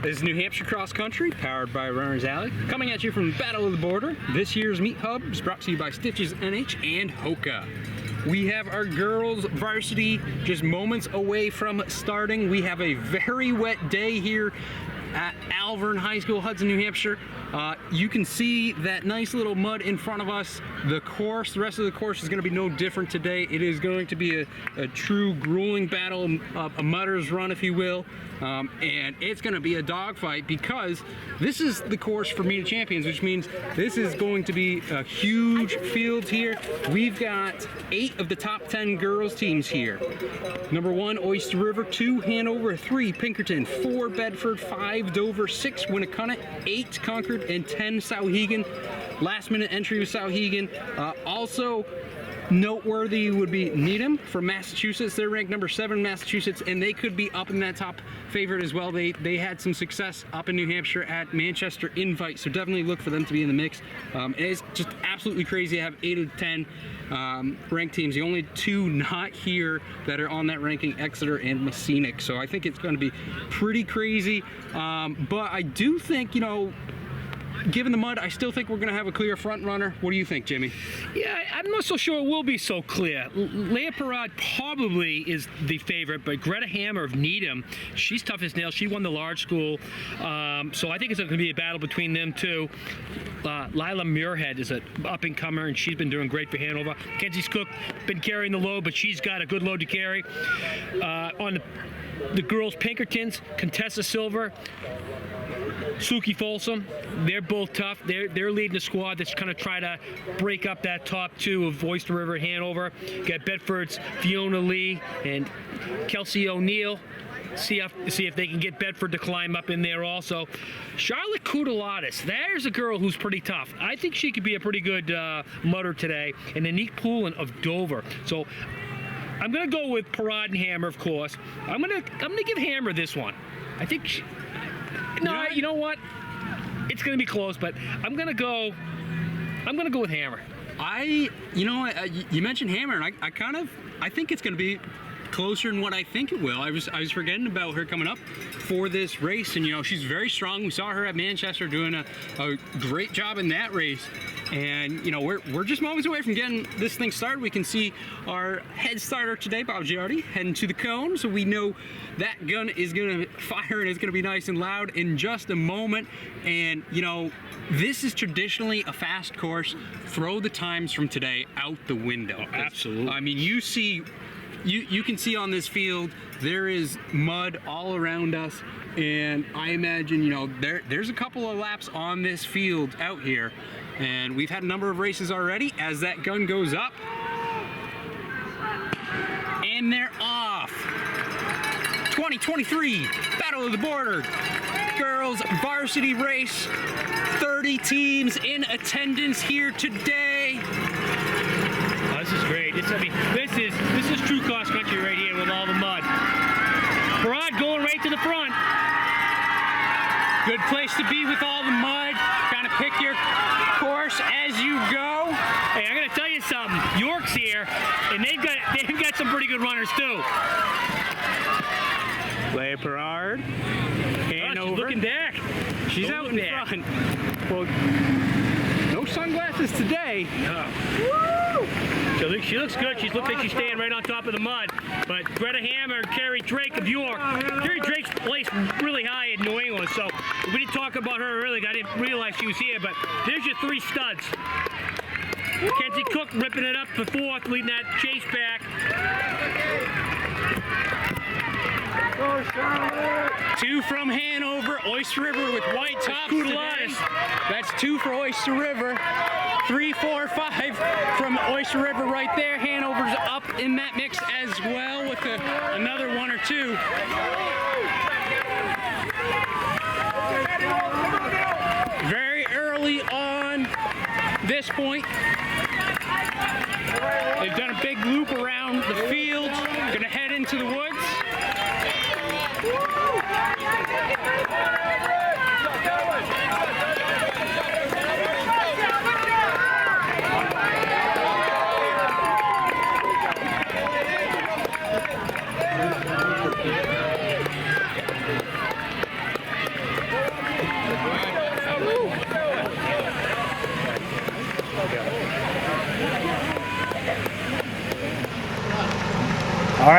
This is New Hampshire Cross Country, powered by Runner's Alley. Coming at you from Battle of the Border. This year's Meet Hub is brought to you by Stitches NH and Hoka. We have our girls varsity just moments away from starting. We have a very wet day here at Alvern High School, Hudson, New Hampshire. You can see that nice little mud in front of us. The rest of the course is going to be no different today. It is going to be a true grueling battle, a mudder's run, if you will. And it's going to be a dogfight because this is the course for Meet of Champions, which means this is going to be a huge field here. We've got 8 of the top 10 girls teams here. Number 1, Oyster River. 2, Hanover. 3, Pinkerton. 4, Bedford. 5, Dover. 6, Winnacunnet. 8, Concord. And 10, Souhegan. Last minute entry with Souhegan. Also noteworthy would be Needham from Massachusetts. They're ranked number 7 in Massachusetts, and they could be up in that top favorite as well. They had some success up in New Hampshire at Manchester Invite, so definitely look for them to be in the mix. It's just absolutely crazy to have 8 of 10 ranked teams. The only 2 not here that are on that ranking, Exeter and Messinic. So I think it's going to be pretty crazy. But I do think, given the mud, I still think we're going to have a clear front runner. What do you think, Jimmy? Yeah, I'm not so sure it will be so clear. Leah Parade probably is the favorite, but Greta Hammer of Needham, she's tough as nails. She won the large school, so I think it's going to be a battle between them two. Lila Muirhead is an up-and-comer, and she's been doing great for Hanover. Kenzie's Cook been carrying the load, but she's got a good load to carry. On the girls' Pinkertons, Contessa Silver, Suki Folsom, they're both tough. They're leading the squad that's kind of try to break up that top 2 of Oyster River, Hanover. Got Bedford's Fiona Lee and Kelsey O'Neill. See if they can get Bedford to climb up in there also. Charlotte Koudalatis, there's a girl who's pretty tough. I think she could be a pretty good mudder today. And Anique Poulin of Dover. So I'm going to go with Parade and Hammer, of course. I'm going to give Hammer this one. I think you know what? It's going to be close, but I'm going to go with Hammer. You mentioned Hammer, and I think it's going to be closer than what I think it will. I was forgetting about her coming up for this race, and she's very strong. We saw her at Manchester doing a great job in that race. And we're just moments away from getting this thing started. We can see our head starter today, Bob Giardi, heading to the cone, so we know that gun is going to fire and it's going to be nice and loud in just a moment. And this is traditionally a fast course. Throw the times from today out the window. Oh, absolutely. I mean, you can see on this field there is mud all around us, and I imagine there's a couple of laps on this field out here. And we've had a number of races already as that gun goes up. And they're off. 2023 Battle of the Border Girls Varsity Race. 30 teams in attendance here today. Oh, this is great. This is true cross country right here with all the mud. Parade going right to the front. Good place to be with all the mud. Kind of pick your course as you go. Hey, I gotta tell you something. York's here, and they've got some pretty good runners too. Leah Parade. She's looking back. She's out in front. Well, no sunglasses today. Woo! She looks good. She looks like she's staying right on top of the mud. But Greta Hammer and Carrie Drake of York. Carrie Drake's placed really high in New England, so we didn't talk about her earlier. I didn't realize she was here, but there's your 3 studs. Kenzie Cook ripping it up for 4th, leading that chase back. 2 from Hanover, Oyster River with white tops today. That's 2 for Oyster River. 3, 4, 5 from Oyster River right there. Hanover's up in that mix as well with another 1 or 2. Very early on this point. They've done a big loop around the field. Gonna head into the woods.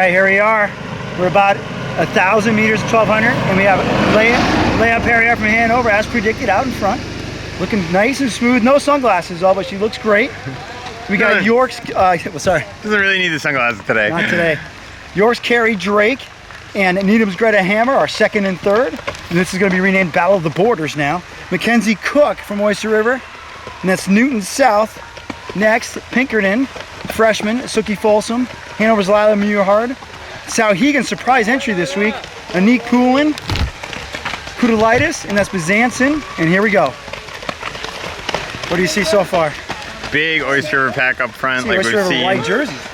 right, here we are. We're about 1,000 meters, 1,200, and we have Leah Perrier from Hanover, as predicted, out in front. Looking nice and smooth. No sunglasses, all, but she looks great. We got York's, sorry. Doesn't really need the sunglasses today. Not today. York's Carrie Drake and Needham's Greta Hammer are second and third. And this is going to be renamed Battle of the Borders now. Mackenzie Cook from Oyster River. And that's Newton South. Next, Pinkerton, freshman, Suki Folsom. Hanover's Lila Muirhard. Sauhegan, surprise entry this week. Anik Poulin, Kudalitis, and that's Bezanson. And here we go. What do you see so far? Big Oyster River pack up front, like Oyster we've River seen. white jerseys.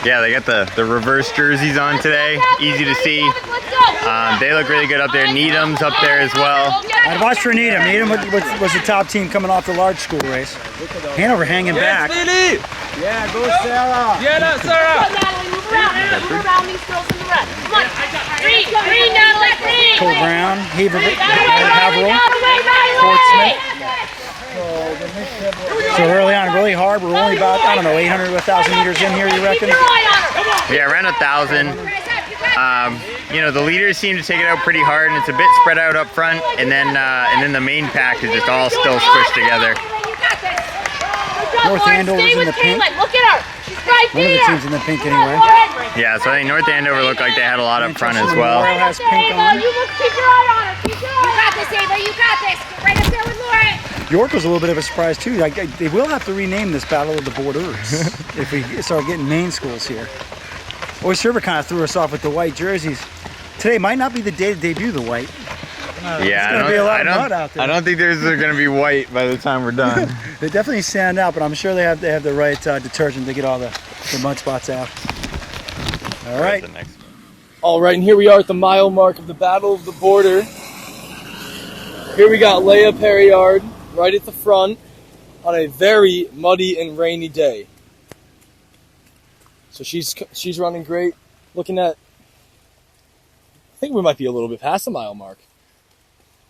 Yeah, they got the reverse jerseys on today. Easy to see. They look really good up there. Needham's up there as well. I'd watch for Needham. Needham was the top team coming off the large school race. Hanover hanging back. Yeah, go Sarah. Yeah, Sarah. Move around. Move around these girls in the red. Come on. Green, Natalie, green. Cole Brown, Haverhill, Portsmouth. So early on, really hard. We're only about, I don't know, 800 to 1,000 meters in here, you reckon? Yeah, around 1,000. You know, the leaders seem to take it out pretty hard, and it's a bit spread out up front, and then the main pack is just all still squished together. North Andover's in the pink. Look at her. She's right One of the there. teams in the pink anyway. Yeah, so I think North Andover looked like they had a lot up front as well. Memorial has pink on. You look, keep your eye on her. Keep your eye. You got this, Ava. You got this. Get right up there with Lauren. York was a little bit of a surprise too. They will have to rename this Battle of the Borders if we start getting main schools here. Oyster River kind of threw us off with the white jerseys. Today might not be the day to debut the white. Yeah, I don't think there's going to be white by the time we're done. They definitely stand out, but I'm sure they have the right detergent to get all the mud spots out. All right. All right, and here we are at the mile mark of the Battle of the Border. Here we got Leah Perriard right at the front on a very muddy and rainy day. So she's running great. Looking at, I think we might be a little bit past the mile mark.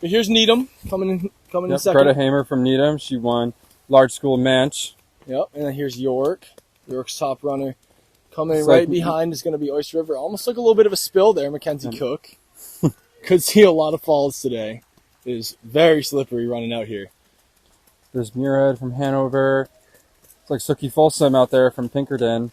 But here's Needham coming in second. Greta Hammer from Needham. She won large school Manch. Yep, and then here's York. York's top runner. Coming It's right like- behind is going to be Oyster River. Almost like a little bit of a spill there, Mackenzie Cook. Could see a lot of falls today. It is very slippery running out here. There's Muirhead from Hanover. It's like Suki Folsom out there from Pinkerton.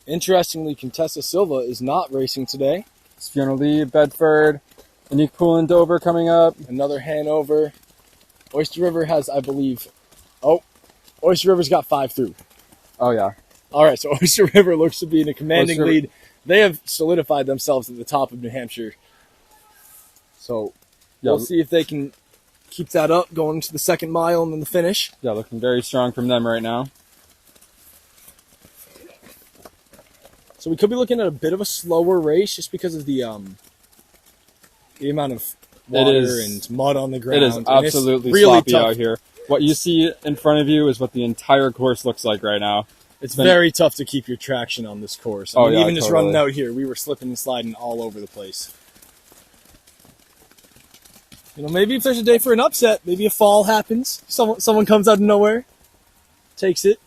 Interestingly, Contessa Silva is not racing today. It's Fiona Lee, Bedford. Anik Poulin, Dover coming up. Another Hanover. Oyster River has, I believe... Oh, Oyster River's got 5 through. Oh, yeah. All right, so Oyster River looks to be in a commanding Oyster River- lead. They have solidified themselves at the top of New Hampshire. So Yeah, we'll see if they can keep that up going into the second mile and then the finish. yeah, looking very strong from them right now. So we could be looking at a bit of a slower race just because of the amount of water and mud on the ground. It is And it's absolutely really sloppy tough. out here. What you see in front of you is what the entire course looks like right now. It's very tough to keep your traction on this course. I Oh, mean, yeah, even just totally. running out here, we were slipping and sliding all over the place. You know, maybe if there's a day for an upset, maybe a fall happens. Someone comes out of nowhere, takes it.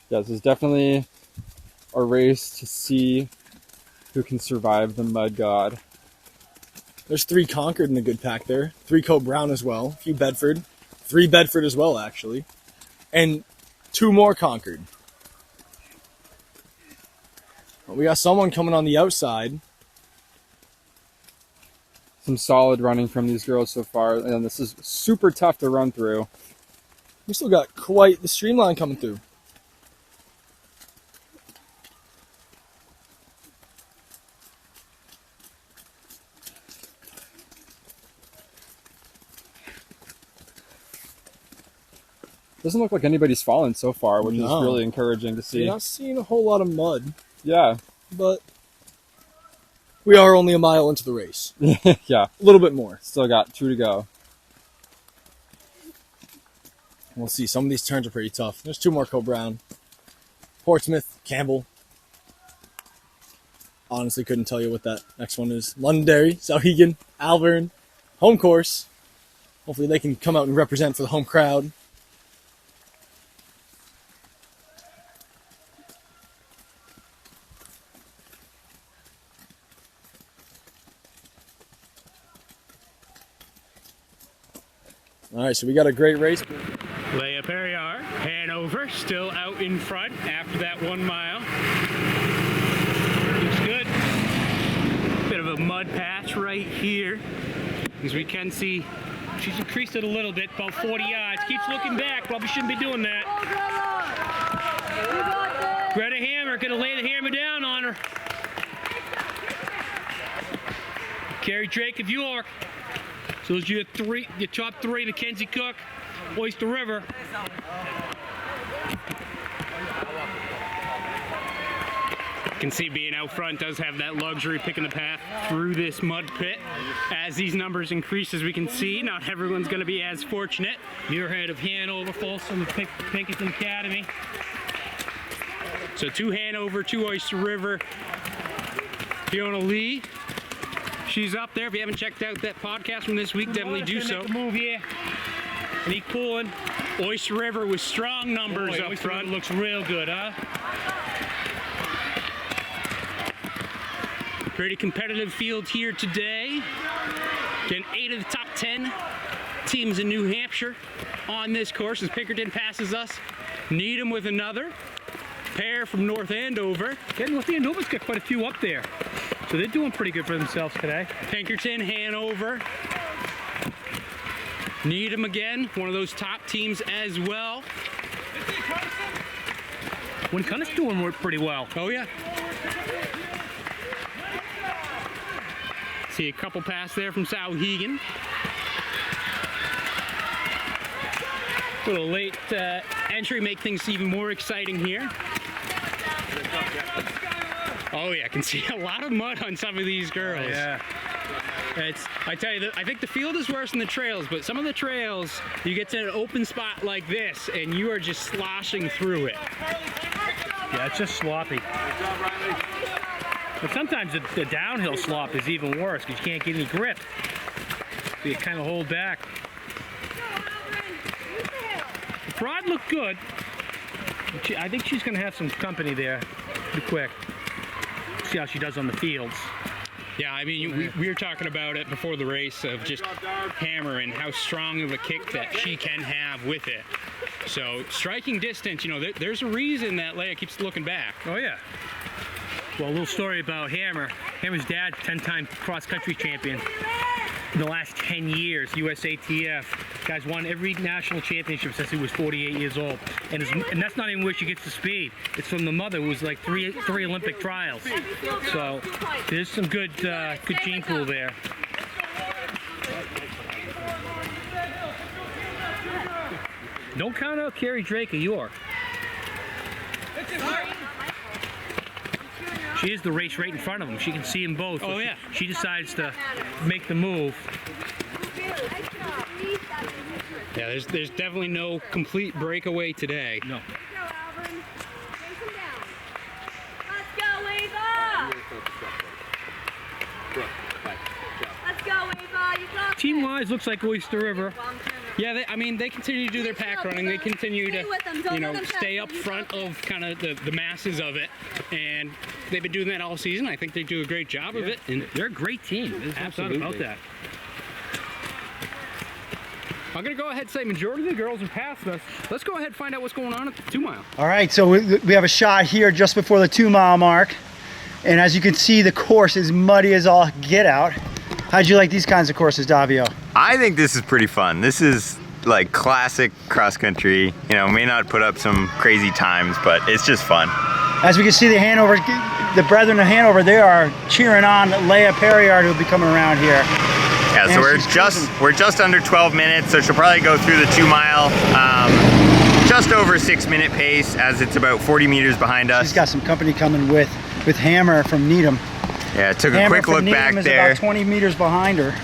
Yeah, this is definitely a race to see who can survive the mud god. There's 3 Concord in the good pack there. 3 Coe Brown as well. A few Bedford. 3 Bedford as well, actually. And 2 more Concord. We got someone coming on the outside. Some solid running from these girls so far, and this is super tough to run through. We still got quite the streamline coming through. Doesn't look like anybody's fallen so far, which No. is really encouraging to see. We're not seeing a whole lot of mud, Yeah, but we are only a mile into the race. yeah. A little bit more. Still got 2 to go. We'll see. Some of these turns are pretty tough. There's 2 more Coe Brown. Portsmouth, Campbell. Honestly, couldn't tell you what that next one is. Londonderry, Sauhegan, Alvern, home course. Hopefully they can come out and represent for the home crowd. All right, so we got a great race. Leah Perriard, Hanover, still out in front after that 1 mile. Looks good. Bit of a mud patch right here. As we can see, she's increased it a little bit, about 40 yards. Keeps looking back, probably shouldn't be doing that. Greta Hammer gonna lay the hammer down on her. Carrie Drake of York. So those are your top three, Mackenzie Cook, Oyster River. You can see being out front does have that luxury picking the path through this mud pit. As these numbers increase, as we can see, not everyone's going to be as fortunate. Muirhead of Hanover, Folsom of Pinkerton Academy. So 2 Hanover, 2 Oyster River. Fiona Lee, she's up there. If you haven't checked out that podcast from this week, definitely do so. Make a move here. Lee Pullen, Oyster River with strong numbers up front. River looks real good, huh? Pretty competitive field here today. Getting 8 of the top 10 teams in New Hampshire on this course as Pinkerton passes us. Needham with another. Pair from North Andover. North Andover's got quite a few up there. So they're doing pretty good for themselves today. Pinkerton, Hanover. Needham again, one of those top teams as well. Winnicott doing pretty well. Oh yeah. See a couple pass there from Souhegan. Little late entry make things even more exciting here. Oh yeah, I can see a lot of mud on some of these girls. Oh, yeah. I tell you, I think the field is worse than the trails, but some of the trails, you get to an open spot like this, and you are just sloshing through it. Yeah, it's just sloppy. But sometimes the downhill slop is even worse because you can't get any grip. So you kind of hold back. The Prod looked good. I think she's going to have some company there pretty quick. See how she does on the fields. Yeah, I mean, we were talking about it before the race of just Hammer and how strong of a kick that she can have with it. So striking distance, you know, there's a reason that Leia keeps looking back. Oh yeah. Well, a little story about Hammer. Hammer's dad, 10-time cross-country champion. In the last 10 years, USATF. Guy's won every national championship since he was 48 years old. And that's not even where she gets the speed. It's from the mother, who was like three Olympic trials. So there's some good gene pool there. Don't count out Carrie Drake of York. She is the race right in front of them. She can see them both. Oh yeah. She decides to make the move. Yeah, there's definitely no complete breakaway today. No. Let's go, Eva! Let's go, Eva! You got Team-wise, looks like Oyster River. Yeah, they continue to do their pack running. They continue to, you know, stay up front of kind of the masses of it, and they've been doing that all season. I think they do a great job of it, and they're a great team. There's no doubt about that. I'm gonna go ahead and say majority of the girls are past us. Let's go ahead and find out what's going on at the 2 mile. All right, so we have a shot here just before the 2 mile mark, and as you can see, the course is muddy as all get out. How'd you like these kinds of courses, Davio? I think this is pretty fun. This is like classic cross country. You know, may not put up some crazy times, but it's just fun. As we can see, the brethren of Hanover, they are cheering on Leia Perriard, who will be coming around here. Yeah, so we're just under 12 minutes, so she'll probably go through the 2 mile just over 6-minute pace, as it's about 40 meters behind us. She's got some company coming with Hammer from Needham. Yeah, took a Hammer quick look back is there. About 20 meters behind her.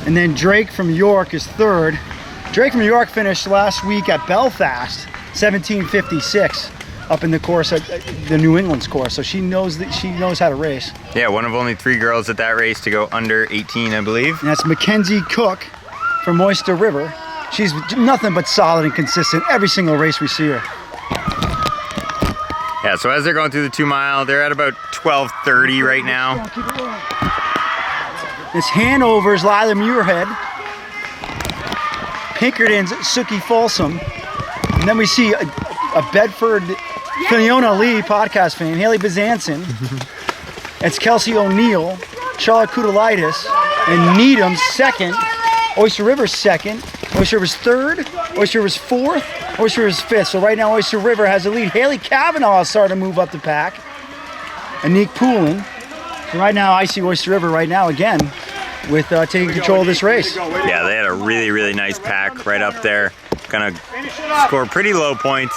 And then Drake from York is third. Drake from York finished last week at Belfast, 17:56, up in the course at the New England's course. So she knows how to race. Yeah, one of only 3 girls at that race to go under 18, I believe. And that's Mackenzie Cook from Oyster River. She's nothing but solid and consistent every single race we see her. Yeah, so as they're going through the 2 mile, they're at about 12:30 right now. It's Hanover's Lila Muirhead. Pinkerton's Suki Folsom. And then we see a Bedford Fiona Lee podcast fan, Haley Bizanson. It's Kelsey O'Neill, Charlotte Kudalitis, and Needham's second. Oyster River's second. Oyster River's third. Oyster River's fourth. Oyster River's fifth. So right now Oyster River has the lead. Haley Kavanaugh is starting to move up the pack. Anik Poulin. So right now I see Oyster River right now again with taking control of this race. Yeah, they had a really, really nice pack right up there. Gonna score pretty low points.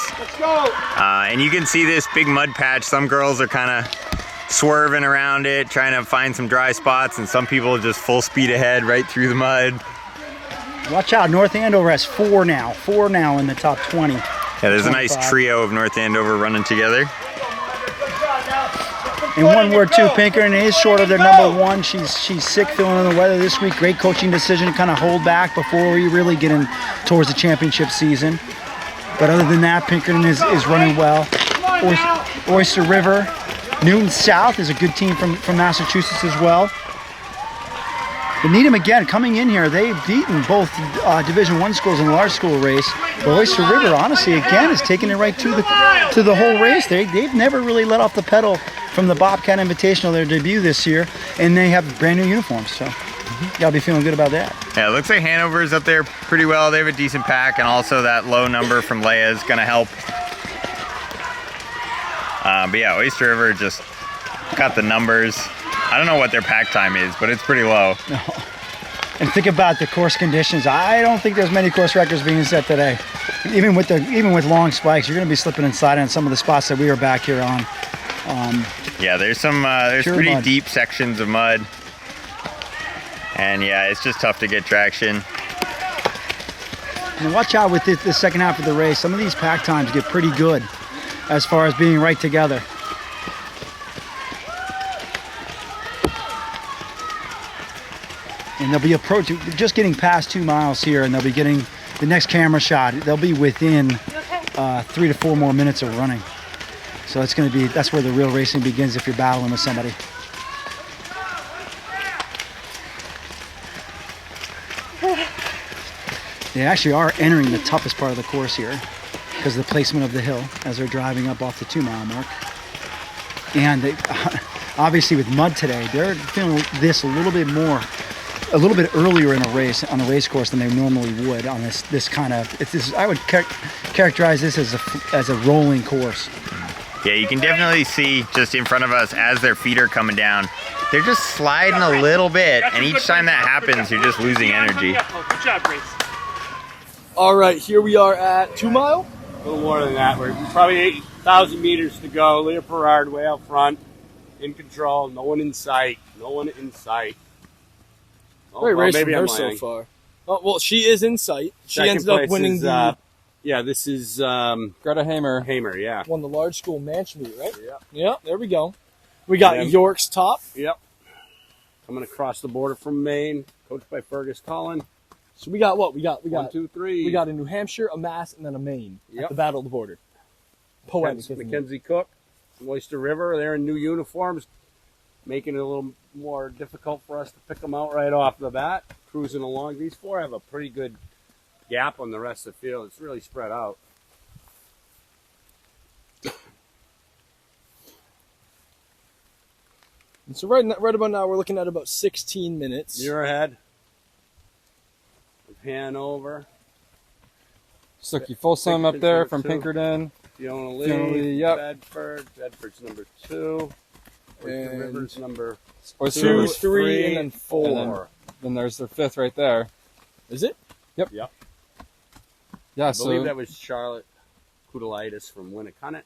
And you can see this big mud patch. Some girls are kind of swerving around it, trying to find some dry spots, and some people just full speed ahead right through the mud. Watch out, North Andover has four now in the top 20. Yeah, there's a nice 25. trio of North Andover running together. In one word, too, Pinkerton is short of their number one. She's sick, feeling under the weather this week. Great coaching decision to kind of hold back before we really get in towards the championship season. But other than that, Pinkerton is running well. Oyster River, Newton South is a good team from Massachusetts as well. But Needham, again, coming in here, they've beaten both Division I schools in the large school race. But Oyster River, honestly, again, is taking it right to the whole race. They've never really let off the pedal from the Bobcat Invitational, their debut this year, and they have brand new uniforms, so you gotta be feeling good about that. Yeah, it looks like Hanover's up there pretty well. They have a decent pack, and also that low number from Leia is gonna help. But yeah, Oyster River just got the numbers. I don't know what their pack time is, but it's pretty low. No. And think about the course conditions. I don't think there's many course records being set today. Even with long spikes, you're going to be slipping and sliding on some of the spots that we were back here on. Yeah, there's pretty mud. deep sections of mud, and yeah, it's just tough to get traction. And watch out with the second half of the race. Some of these pack times get pretty good as far as being right together. And they'll be approaching, just getting past 2 miles here, and they'll be getting the next camera shot. They'll be within 3 to 4 more minutes of running. So it's going to be, that's where the real racing begins if you're battling with somebody. They actually are entering the toughest part of the course here because of the placement of the hill as they're driving up off the 2 mile mark. And they, obviously with mud today, they're feeling this a little bit earlier in a race, on a race course than they normally would on this kind of, I would characterize this as a rolling course. Yeah, you can definitely see just in front of us as their feet are coming down, they're just sliding a little bit, and each time that happens, you're just losing energy. Good job, Grace. All right, here we are at 2 mile. A little more than that. We're probably 8,000 meters to go. Leah Perard way out front, in control. No one in sight. No one in sight. Oh, Great race from maybe her I'm so lying. far. Oh, well, she is in sight. She Second ended up place winning is, the yeah, this is Greta Hamer. Hamer, yeah. won the large school match meet, right? Yeah. Yeah, there we go. We got Yeah. York's top. Yep. Coming across the border from Maine, coached by Fergus Collin. So we got what? We got 1, 2, 3. we got a New Hampshire, a Mass, and then a Maine at Yep. the Battle of the Border. Poetic, isn't it? Mackenzie Cook from Oyster River. They're in new uniforms, making it a little more difficult for us to pick them out right off the bat. Cruising along. These four have a pretty good gap on the rest of the field. It's really spread out. And so right about now, we're looking at about 16 minutes. You're ahead. Hanover. Suki Folsom up there from Pinkerton. Fiona Fiona Lee. Lee, yep. Bedford. Bedford's number 2. Oyster And River's number Oyster 2, River's 3, and then 4. And then there's their fifth right there. Is it? Yep. Yeah, I so believe that was Charlotte Kudalitis from Winnicott.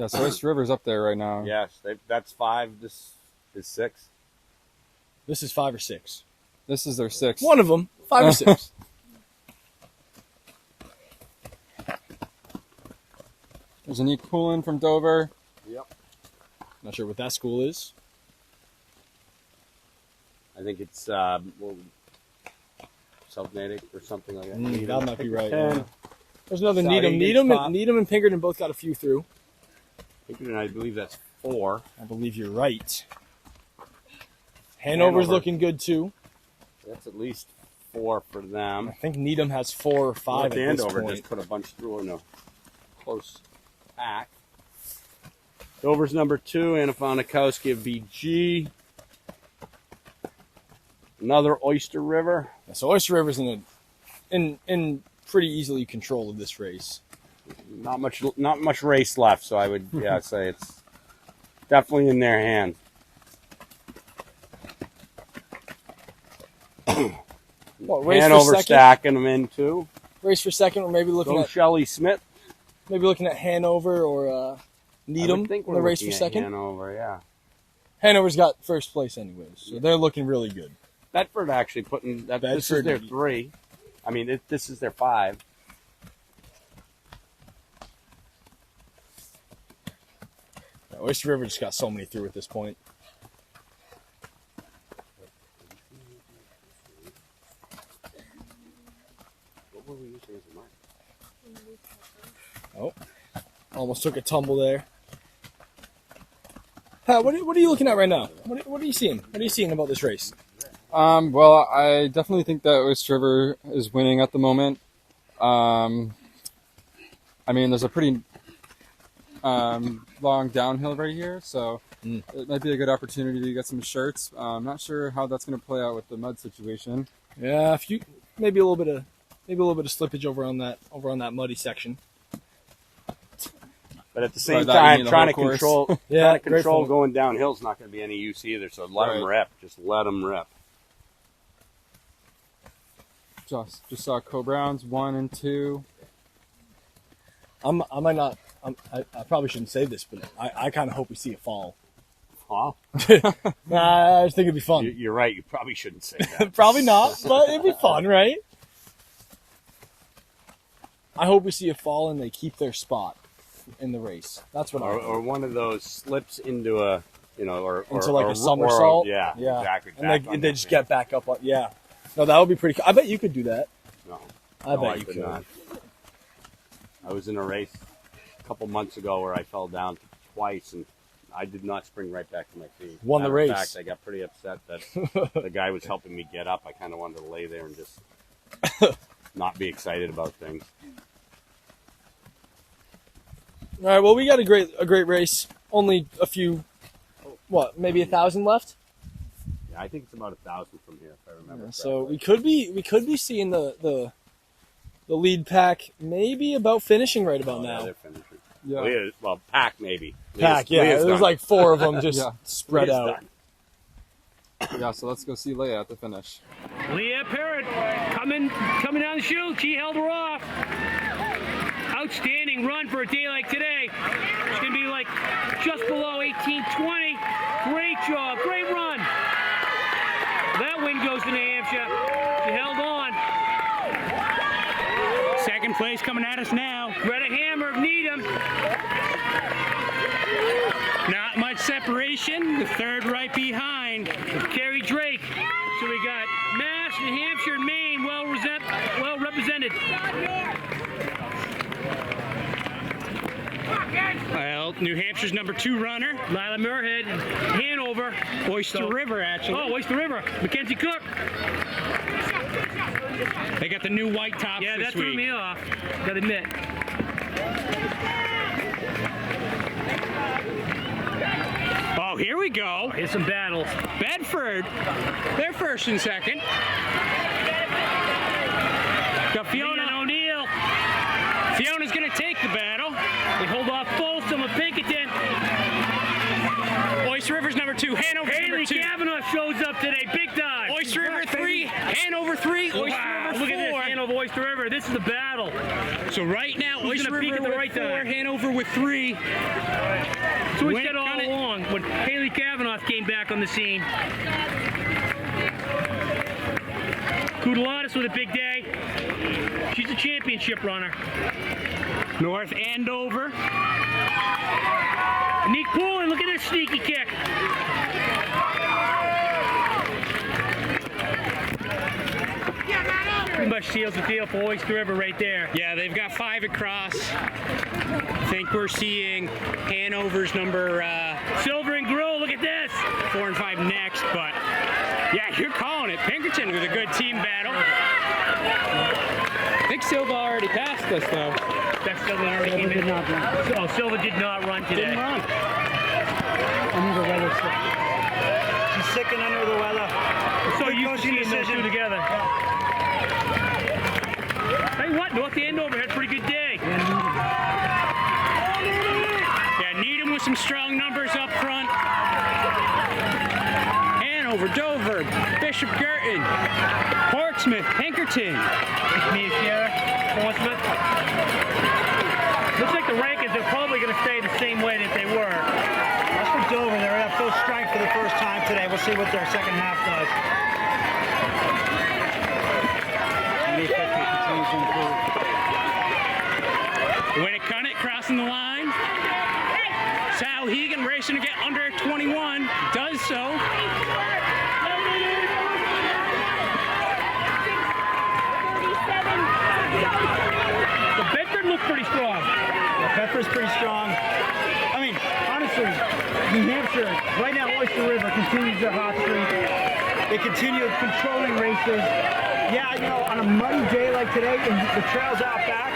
so Oyster River's up there right now. Yes, that's 5. This is 6. This is 5 or 6. This is their sixth. One of them, 5 or 6. There's Anik Poulin from Dover. Yep. Not sure what that school is. I think it's South Natick or something like that. That might be right. Pinkerton. Yeah. There's another Sorry, Needham. English top. Needham and Pinkerton both got a few through. Pinkerton, I believe that's 4. I believe you're right. Hanover's Hanover. looking good too. That's at least 4 for them. I think Needham has 4 or 5 at this Andover point. just put a bunch through in a close pack. Dover's number 2, Anna Fonikowski of VG. Another Oyster River. So Oyster River's in pretty easily control of this race. Not much race left, so I would say it's definitely in their hands. Well, race Hanover for second. stacking them in too. Race for second, or maybe looking Go at Shelley Smith. Hanover or Needham I would think in we're the race for looking at second. Hanover, yeah. Hanover's got first place anyways, so they're looking really good. Bedford actually putting that. This is their 3. I mean, this is their 5. Yeah, Oyster River just got so many through at this point. Oh, almost took a tumble there. Pat, what are you looking at right now? What are you seeing? What are you seeing about this race? Well, I definitely think that Oyster River is winning at the moment. I mean, there's a pretty long downhill right here, so it might be a good opportunity to get some shirts. I'm not sure how that's going to play out with the mud situation. Yeah, maybe a little bit of slippage over on that muddy section. But at the same By that, time, you mean the trying to whole course? control, Yeah, trying to great control point. going downhill is not going to be any use either. So let them Right. rip. Just let them rip. Just saw Co-Browns 1 and 2. I probably shouldn't say this, but I kind of hope we see a fall. Huh? Nah, I just think it'd be fun. You're right. You probably shouldn't say that. Probably not, but it'd be fun, right? I hope we see a fall and they keep their spot in the race. That's what I or hope. one of those slips into a, Into like or a somersault. yeah, exactly. And back on they their just feet. get back up. Yeah. No, that would be pretty cool. I bet you could do that. No, I no, bet you could could. not. I was in a race a couple months ago where I fell down twice and I did not spring right back to my feet. Won the Matter of race. fact, I got pretty upset that the guy was helping me get up. I kind of wanted to lay there and just not be excited about things. All right. Well, we got a great race. Only a few. What? Maybe 1,000 left. Yeah, I think it's about 1,000 from here, if I remember. So correctly. we could be seeing the lead pack maybe about finishing right about Yeah, now. they're finishing. Yeah. Well, pack maybe. Pack, yeah. Leah's There's done. like 4 of them just Yeah. spread Leah's out. done. Yeah, so let's go see Leia at the finish. Leah Parrott coming down the chute. She held her off. Outstanding run for a day like today. It's going to be like just below 18:20. Great job. Great run. That win goes to New Hampshire. She held on. Second place coming at us now. Greta Hammer of Needham. Not much separation. The third right behind. Carrie Drake. So we got Mass, New Hampshire, and Maine well represented. Well, New Hampshire's number 2 runner. Lila Muirhead, Hanover. Oyster River, actually. Oh, Oyster River. Mackenzie Cook. They got the new white tops Yeah, this that threw week. me off. Gotta admit. Oh, here we go. Here's some battles. Bedford, they're first and second. Got Fiona Fiona. O'Neill. Fiona's going to take the battle. They hold off Folsom of Pinkerton. Oyster River's number 2. Hanover Haley number 2. Kavanaugh shows up today, big time. Oyster River 3. Hanover 3. Oyster Wow, River look at this, 4. Hanover, Oyster River. This is a battle. So right now, Who's Oyster gonna peak River at the with right 4, time? Hanover with 3. So we When said it all kinda- along when Haley Kavanaugh came back on the scene. Koudalatis with a big day. She's a championship runner. North Andover. Nick Poulin, look at this sneaky kick. Pretty much seals the deal for Oyster River right there. Yeah, they've got 5 across. I think we're seeing Hanover's number Silver and Grill, look at this. 4 and 5 next, but Yeah, you're calling it. Pinkerton with a good team battle. I think Silva already passed us, though. That's Silva already came in. Oh, Silva did not run today. Didn't run. Under the weather. She's sick and under the weather. So Good you coaching see those two decision. together. Hey, what? North Andover had a pretty good day. Yeah, Needham with some strong numbers up front. Hanover, Dover, Bishop Girton, Portsmouth, Pinkerton. Mia Sierra, Portsmouth. Looks like the rankings are probably going to stay the same way that they were. That's for Dover. They're at full strength for the first time today. We'll see what their second half does. Winnicott crossing the line. Sal Hegan racing to get under 21. Does so. The Bedford looked pretty strong. Bedford's pretty strong. I mean, honestly, New Hampshire, right now, Oyster River continues their hot streak. They continue controlling races. Yeah, you know, on a muddy day like today, and the trails out back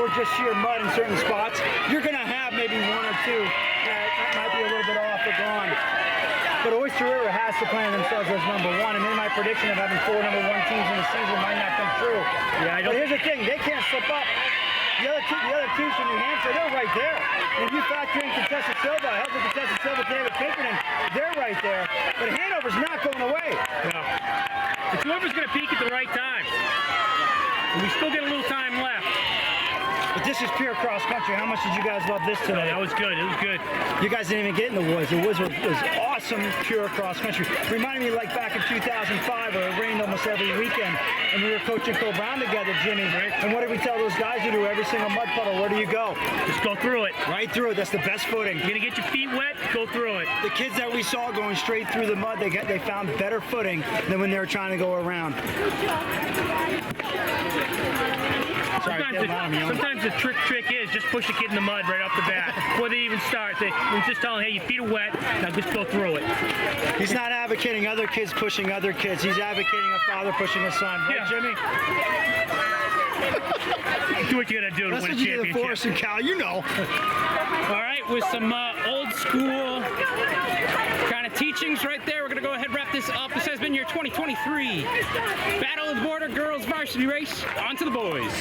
were just sheer mud in certain spots. You're going to have maybe one or two that might be a little bit off or gone. But Oyster River has to plan themselves as number one, and then my prediction of having 4 number 1 teams in the season might not come true. Yeah, But here's the thing, they can't slip up. The other teams from New Hampshire, they're right there. And if you factor in Contessa Silva, Helton Contessa Silva, David Pinkerton, they're right there. But Hanover's not going away. No. It's whoever's going to peak at the right time. And we still get a little time left. But this is pure cross country. How much did you guys love this today? That was good. It was good. You guys didn't even get in the woods. The woods was awesome, pure cross country. Reminded me like back in 2005 where it rained almost every weekend. And we were coaching Cole Brown together, Jimmy. Right. And what did we tell those guys to do? Every single mud puddle, where do you go? Just go through it. Right through it. That's the best footing. You're going to get your feet wet, go through it. The kids that we saw going straight through the mud, they found better footing than when they were trying to go around. Sorry, Sometimes the trick is just push a kid in the mud right off the bat before they even start. We're just telling them, hey, your feet are wet, now just go through it. He's not advocating other kids pushing other kids. He's advocating a father pushing a son. Right, Yeah. Jimmy? Do what you got to do to That's win a what you do to championship. Forrest and Cal, you know. All right, with some old school kind of teachings right there, we're going to go ahead and wrap this up. This has been your 2023 Battle of the Border Girls Varsity Race. On to the boys.